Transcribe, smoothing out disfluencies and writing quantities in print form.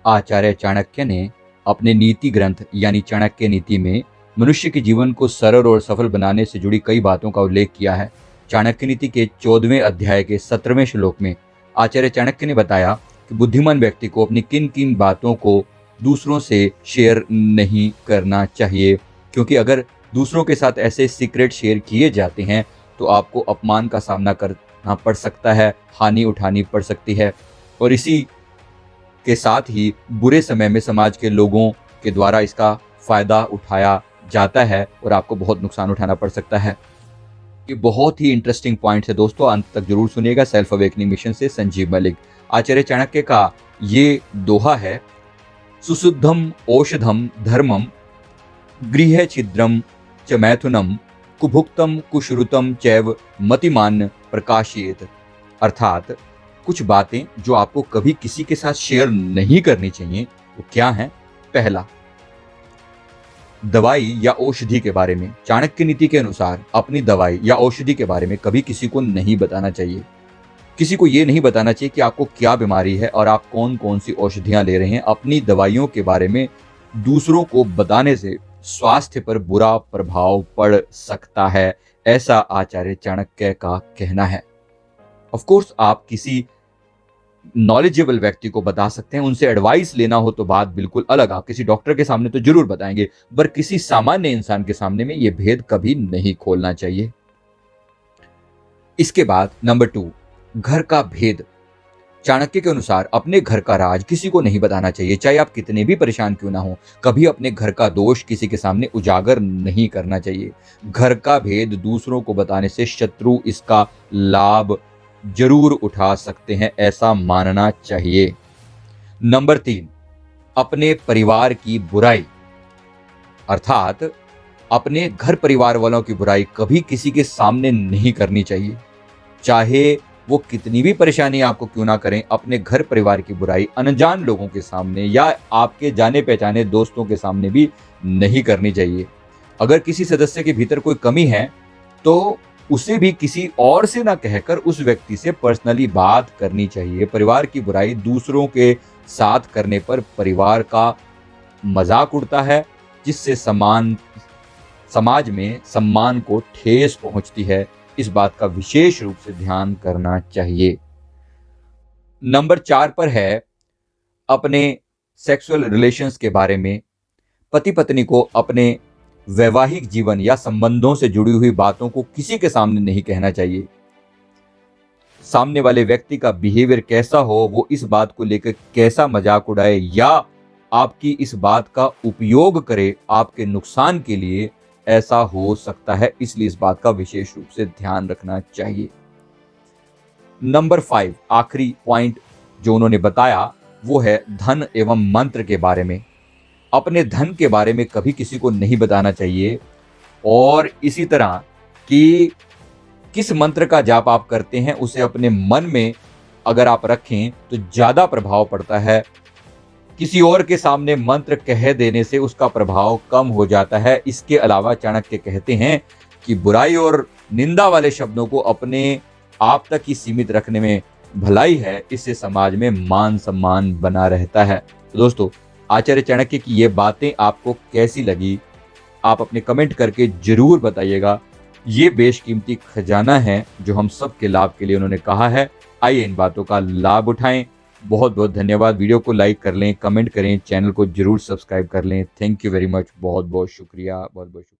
आचार्य चाणक्य ने अपने नीति ग्रंथ यानी चाणक्य नीति में मनुष्य के जीवन को सरल और सफल बनाने से जुड़ी कई बातों का उल्लेख किया है। चाणक्य नीति के 14वें अध्याय के 17वें श्लोक में आचार्य चाणक्य ने बताया कि बुद्धिमान व्यक्ति को अपनी किन किन बातों को दूसरों से शेयर नहीं करना चाहिए, क्योंकि अगर दूसरों के साथ ऐसे सीक्रेट शेयर किए जाते हैं तो आपको अपमान का सामना करना पड़ सकता है, हानि उठानी पड़ सकती है और इसी के साथ ही बुरे समय में समाज के लोगों के द्वारा इसका फायदा उठाया जाता है और आपको बहुत नुकसान उठाना पड़ सकता है। ये बहुत ही इंटरेस्टिंग पॉइंट है दोस्तों, अंत तक जरूर सुनिएगा। सेल्फ अवेकनिंग मिशन से संजीव मलिक। आचार्य चाणक्य का ये दोहा है, सुशुद्धम औषधम धर्मम गृह छिद्रम च मैथुनम कुभुक्तम कुश्रुतम चैव मतिमान प्रकाशित। अर्थात कुछ बातें जो आपको कभी किसी के साथ शेयर नहीं करनी चाहिए वो क्या है। पहला, दवाई या औषधि के बारे में। चाणक्य नीति के अनुसार अपनी दवाई या औषधि के बारे में कभी किसी को नहीं बताना चाहिए। किसी को ये नहीं बताना चाहिए कि आपको क्या बीमारी है और आप कौन कौन सी औषधियां ले रहे हैं। अपनी दवाइयों के बारे में दूसरों को बताने से स्वास्थ्य पर बुरा प्रभाव पड़ सकता है, ऐसा आचार्य चाणक्य का कहना है। ऑफ कोर्स आप किसी नॉलेजेबल व्यक्ति को बता सकते हैं, उनसे एडवाइस लेना हो तो बात बिल्कुल अलग। आप किसी डॉक्टर के सामने तो जरूर बताएंगे, पर किसी सामान्य इंसान के सामने में यह भेद कभी नहीं खोलना चाहिए। इसके बाद नंबर 2, घर का भेद। चाणक्य के अनुसार अपने घर का राज किसी को नहीं बताना चाहिए, चाहे आप कितने भी परेशान क्यों ना हो। कभी अपने घर का दोष किसी के सामने उजागर नहीं करना चाहिए। घर का भेद दूसरों को बताने से शत्रु इसका लाभ जरूर उठा सकते हैं, ऐसा मानना चाहिए। नंबर 3, अपने परिवार की बुराई। अर्थात अपने घर परिवार वालों की बुराई कभी किसी के सामने नहीं करनी चाहिए, चाहे वो कितनी भी परेशानी आपको क्यों ना करें। अपने घर परिवार की बुराई अनजान लोगों के सामने या आपके जाने पहचाने दोस्तों के सामने भी नहीं करनी चाहिए। अगर किसी सदस्य के भीतर कोई कमी है तो उसे भी किसी और से ना कहकर उस व्यक्ति से पर्सनली बात करनी चाहिए। परिवार की बुराई दूसरों के साथ करने पर परिवार का मजाक उड़ता है, जिससे समाज में सम्मान को ठेस पहुंचती है। इस बात का विशेष रूप से ध्यान करना चाहिए। नंबर 4 पर है अपने सेक्सुअल रिलेशंस के बारे में। पति पत्नी को अपने वैवाहिक जीवन या संबंधों से जुड़ी हुई बातों को किसी के सामने नहीं कहना चाहिए। सामने वाले व्यक्ति का बिहेवियर कैसा हो, वो इस बात को लेकर कैसा मजाक उड़ाए या आपकी इस बात का उपयोग करे आपके नुकसान के लिए, ऐसा हो सकता है। इसलिए इस बात का विशेष रूप से ध्यान रखना चाहिए। नंबर 5, आखिरी पॉइंट जो उन्होंने बताया वो है धन एवं मंत्र के बारे में। अपने धन के बारे में कभी किसी को नहीं बताना चाहिए और इसी तरह कि किस मंत्र का जाप आप करते हैं उसे अपने मन में अगर आप रखें तो ज्यादा प्रभाव पड़ता है। किसी और के सामने मंत्र कह देने से उसका प्रभाव कम हो जाता है। इसके अलावा चाणक्य कहते हैं कि बुराई और निंदा वाले शब्दों को अपने आप तक ही सीमित रखने में भलाई है, इससे समाज में मान सम्मान बना रहता है। तो दोस्तों, आचार्य चाणक्य की ये बातें आपको कैसी लगी, आप अपने कमेंट करके जरूर बताइएगा। ये बेशकीमती खजाना है जो हम सब के लाभ के लिए उन्होंने कहा है। आइए इन बातों का लाभ उठाएं। बहुत बहुत धन्यवाद। वीडियो को लाइक कर लें, कमेंट करें, चैनल को जरूर सब्सक्राइब कर लें। Thank you very much. बहुत बहुत शुक्रिया, बहुत बहुत शुक्रिया।